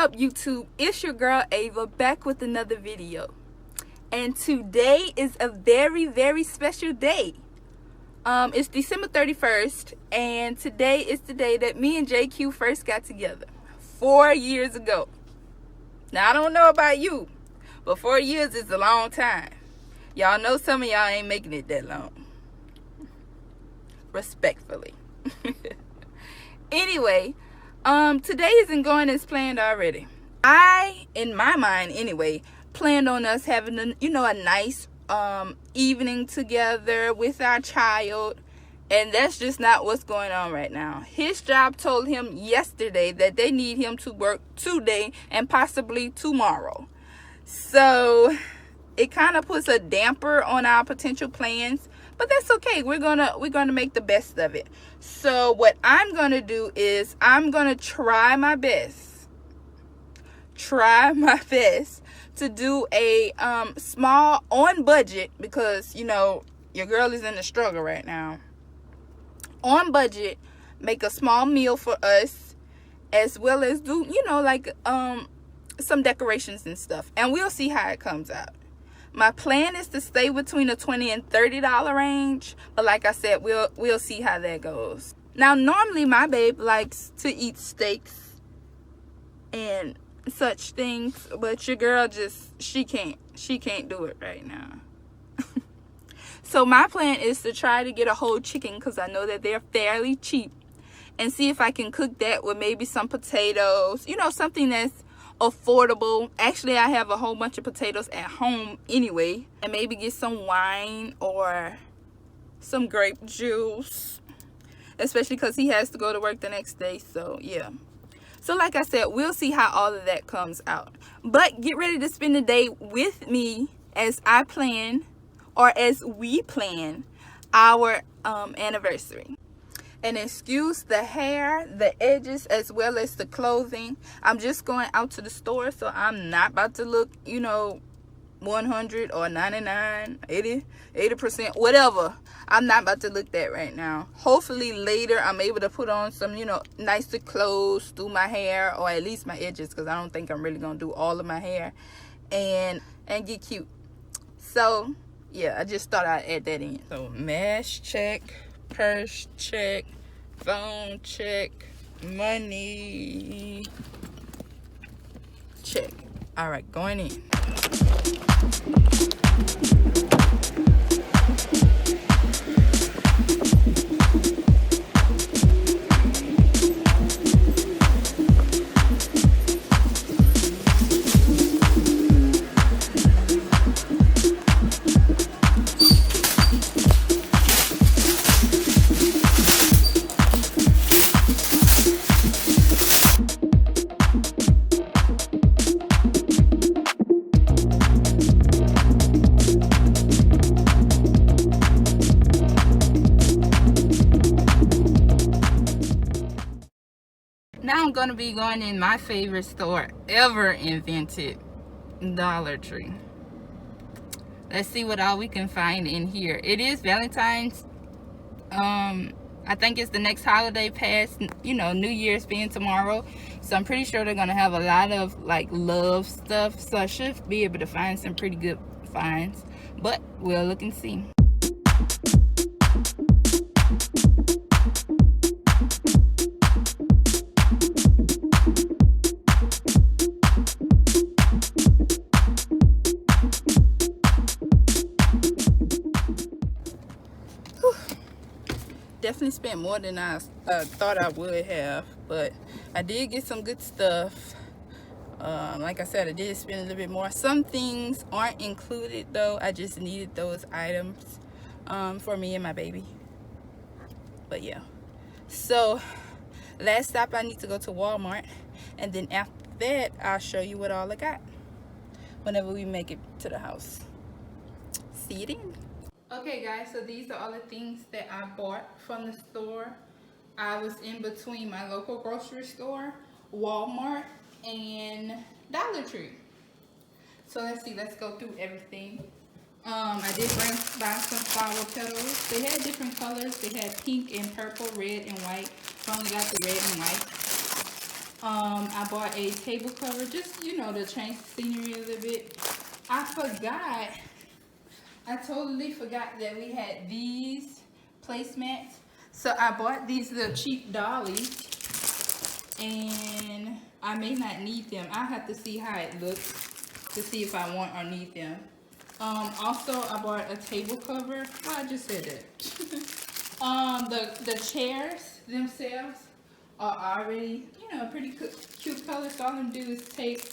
up, YouTube? It's your girl Ava back with another video, and today is a very, very special day. It's December 31st, and today is the day that me and JQ first got together 4 years ago. Now, I don't know about you, but 4 years is a long time. Y'all know some of y'all ain't making it that long. Respectfully. Anyway, today isn't going as planned already. I, in my mind anyway, planned on us having a nice evening together with our child, and that's just not what's going on right now. His job told him yesterday that they need him to work today and possibly tomorrow. So it kind of puts a damper on our potential plans, but that's okay. We're gonna make the best of it. So what I'm gonna do is I'm gonna try my best to do a small, on budget, because your girl is in the struggle right now. On budget, make a small meal for us, as well as do some decorations and stuff, and we'll see how it comes out. My plan is to stay between the $20 and $30 range, but like I said, we'll see how that goes. Now, normally my babe likes to eat steaks and such things, but your girl she can't do it right now. So my plan is to try to get a whole chicken, because I know that they're fairly cheap, and see if I can cook that with maybe some potatoes, something that's affordable. Actually, I have a whole bunch of potatoes at home anyway, and maybe get some wine or some grape juice, especially because he has to go to work the next day. So yeah, so like I said, we'll see how all of that comes out, but get ready to spend the day with me as I plan, or as we plan, our anniversary. And excuse the hair, the edges, as well as the clothing. I'm just going out to the store, so I'm not about to look 100 or 99, 80%, whatever. I'm not about to look that right now. Hopefully later I'm able to put on some nicer clothes, do my hair, or at least my edges, because I don't think I'm really gonna do all of my hair, and get cute. So yeah, I just thought I'd add that in. So mask check, purse check, phone check, money check. All right, going in. Now I'm gonna be going in my favorite store ever invented, Dollar Tree. Let's see what all we can find in here. It is Valentine's. I think it's the next holiday past, New Year's being tomorrow. So I'm pretty sure they're gonna have a lot of like love stuff. So I should be able to find some pretty good finds. But we'll look and see. Definitely spent more than I thought I would have, but I did get some good stuff. Like I said, I did spend a little bit more. Some things aren't included though. I just needed those items for me and my baby. But yeah, so last stop, I need to go to Walmart, and then after that I'll show you what all I got whenever we make it to the house. See you then. Okay guys, so these are all the things that I bought from the store. I was in between my local grocery store, Walmart, and Dollar Tree. So let's go through everything. I did buy some flower petals. They had different colors. They had pink and purple, red and white. I only got the red and white. I bought a table cover, just, you know, to change the scenery a little bit. I totally forgot that we had these placemats. So I bought these little cheap dollies, and I may not need them. I'll have to see how it looks to see if I want or need them. Also, I bought a table cover. Well, I just said that. The chairs themselves are already, you know, pretty cute colors. So all I'm gonna do is take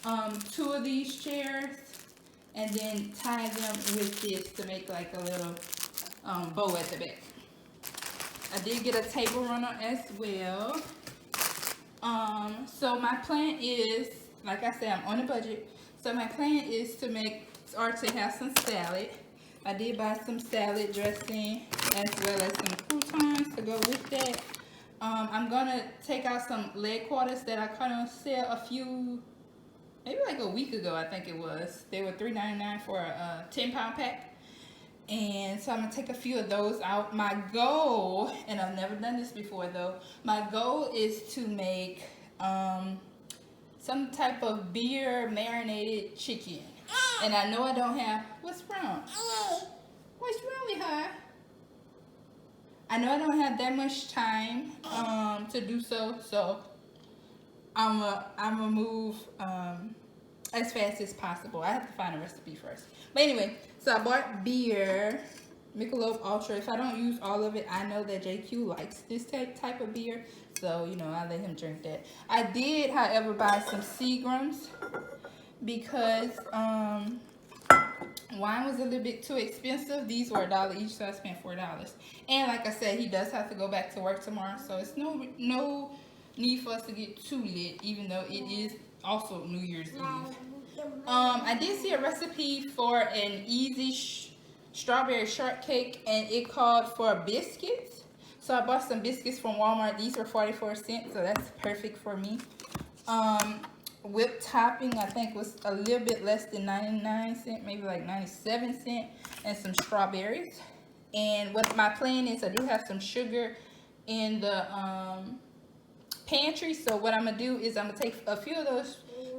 2 of these chairs and then tie them with this to make like a little bow at the back. I did get a table runner as well. So my plan is, like I said, I'm on a budget. So my plan is to make or to have some salad. I did buy some salad dressing as well as some croutons to go with that. I'm gonna take out some leg quarters that I caught on sale maybe like a week ago, I think it was. They were $3.99 for a 10-pound pack. And so I'm gonna take a few of those out. My goal, and I've never done this before though, my goal is to make some type of beer marinated chicken. And I know I don't have, what's wrong? What's wrong with her? I know I don't have that much time to do so, so I'm gonna move as fast as possible. I have to find a recipe first. But anyway, so I bought beer, Michelob Ultra. If I don't use all of it, I know that JQ likes this type of beer, so you know I let him drink that. I did, however, buy some Seagrams because wine was a little bit too expensive. These were $1 each, so I spent $4. And like I said, he does have to go back to work tomorrow, so it's no need for us to get too lit, even though it is also New Year's Eve. I did see a recipe for an easy strawberry shortcake, and it called for biscuits. So I bought some biscuits from Walmart. These were 44 cents, so that's perfect for me. Whipped topping, I think, was a little bit less than 99 cents, maybe like 97 cents, and some strawberries. And what my plan is, I do have some sugar in the pantry, so what I'm gonna do is I'm gonna take a few of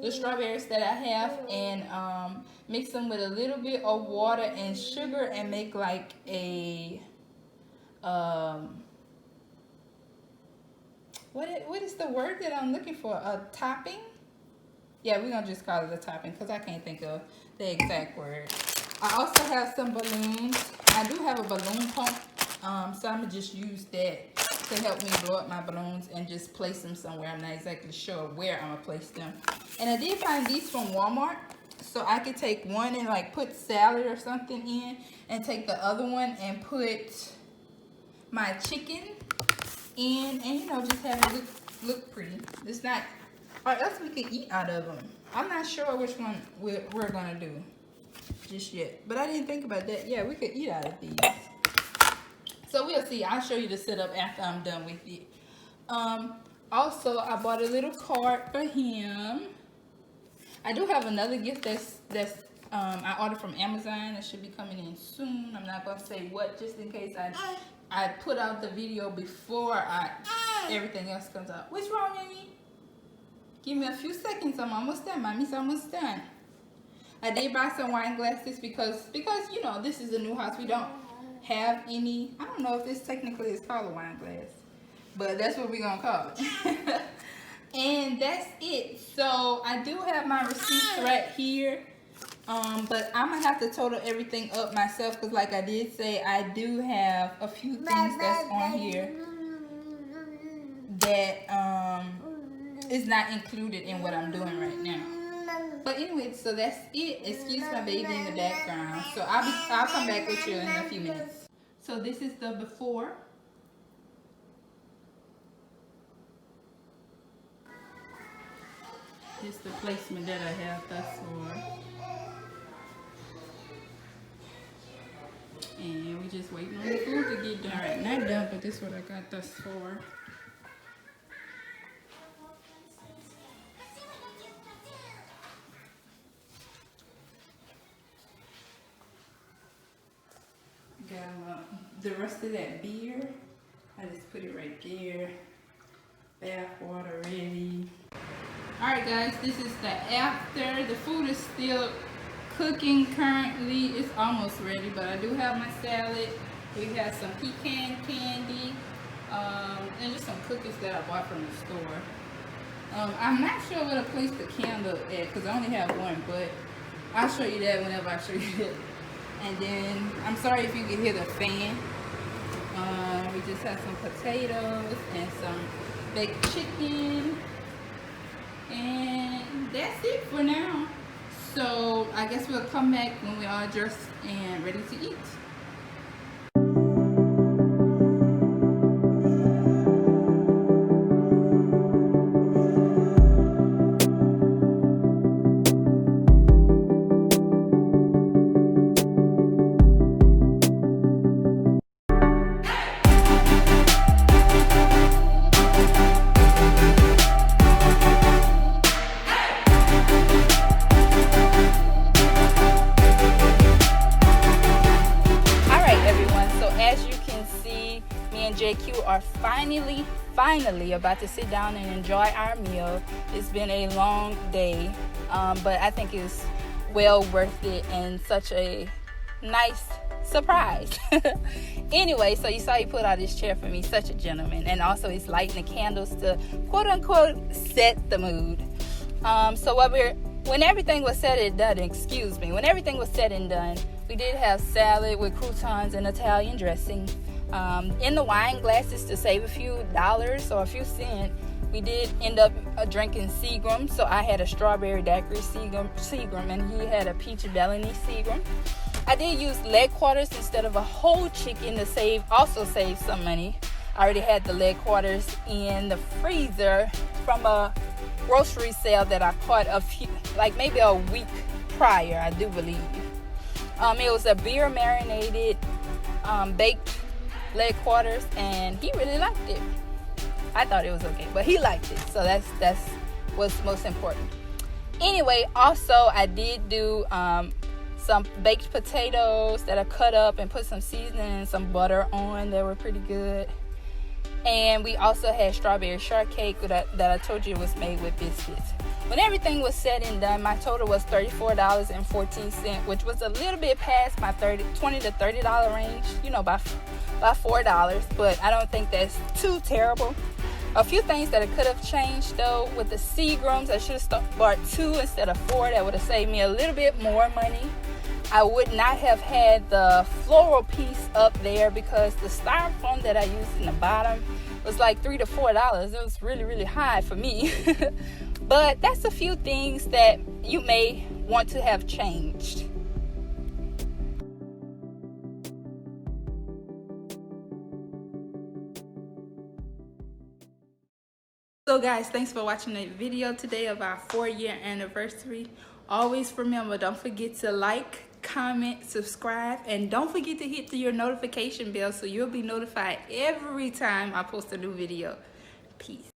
the strawberries that I have and mix them with a little bit of water and sugar and make like a what is the word that I'm looking for? A topping? Yeah, we're gonna just call it a topping because I can't think of the exact word. I also have some balloons. I do have a balloon pump, so I'm gonna just use that to help me blow up my balloons and just place them somewhere. I'm not exactly sure where I'm gonna place them. And I did find these from Walmart, so I could take one and like put salad or something in, and take the other one and put my chicken in, and you know, just have it look pretty. It's not, or else we could eat out of them. I'm not sure which one we're gonna do just yet, but I didn't think about that. Yeah, we could eat out of these. So we'll see. I'll show you the setup after I'm done with it. Also, I bought a little card for him. I do have another gift that's I ordered from Amazon. It should be coming in soon. I'm not gonna say what, just in case I put out the video before everything else comes out. What's wrong, Amy? Give me a few seconds. I'm almost done. Mommy's almost done. I did buy some wine glasses because you know, this is a new house. We don't have any. I don't know if this technically is called a wine glass, but that's what we're gonna call it. And that's it. So I do have my receipts right here, but I'm gonna have to total everything up myself because, like I did say, I do have a few things that's on here that is not included in what I'm doing right now. But anyway, so that's it. Excuse my baby in the background. So I'll come back with you in a few minutes. So this is the before. This is the placement that I have thus far. And we just waiting on the food to get done. Right, not done, but this is what I got thus far. Got the rest of that beer. I just put it right there. Bath water ready. Alright guys, this is the after. The food is still cooking currently. It's almost ready, but I do have my salad. We have some pecan candy, and just some cookies that I bought from the store. I'm not sure where to place the candle at because I only have one, but I'll show you that whenever I show you that. And then, I'm sorry if you can hear the fan. We just have some potatoes and some baked chicken. And that's it for now. So I guess we'll come back when we're all dressed and ready to eat. JQ are finally about to sit down and enjoy our meal. It's been a long day, but I think it's well worth it and such a nice surprise. Anyway, so you saw he put out this chair for me, such a gentleman, and also he's lighting the candles to quote unquote set the mood. So when everything was said and done, when everything was said and done, we did have salad with croutons and Italian dressing. In the wine glasses, to save a few dollars or a few cents, we did end up drinking Seagram. So I had a strawberry daiquiri Seagram, and he had a peach Bellini Seagram. I did use leg quarters instead of a whole chicken to also save some money. I already had the leg quarters in the freezer from a grocery sale that I caught maybe a week prior, I do believe. It was a beer marinated baked leg quarters, and he really liked it. I thought it was okay, but he liked it, so that's what's most important. Anyway, also I did do some baked potatoes that I cut up and put some seasoning and some butter on. They were pretty good. And we also had strawberry shortcake that I told you was made with biscuits. When everything was said and done, my total was $34.14, which was a little bit past my $20 to $30 range, by $4, but I don't think that's too terrible. A few things that I could have changed though, with the Seagrams, I should have bought 2 instead of 4. That would have saved me a little bit more money. I would not have had the floral piece up there because the styrofoam that I used in the bottom was like $3 to $4. It was really, really high for me. But that's a few things that you may want to have changed. So guys, thanks for watching the video today of our 4-year anniversary. Always remember, don't forget to like, comment, subscribe, and don't forget to hit your notification bell so you'll be notified every time I post a new video. Peace.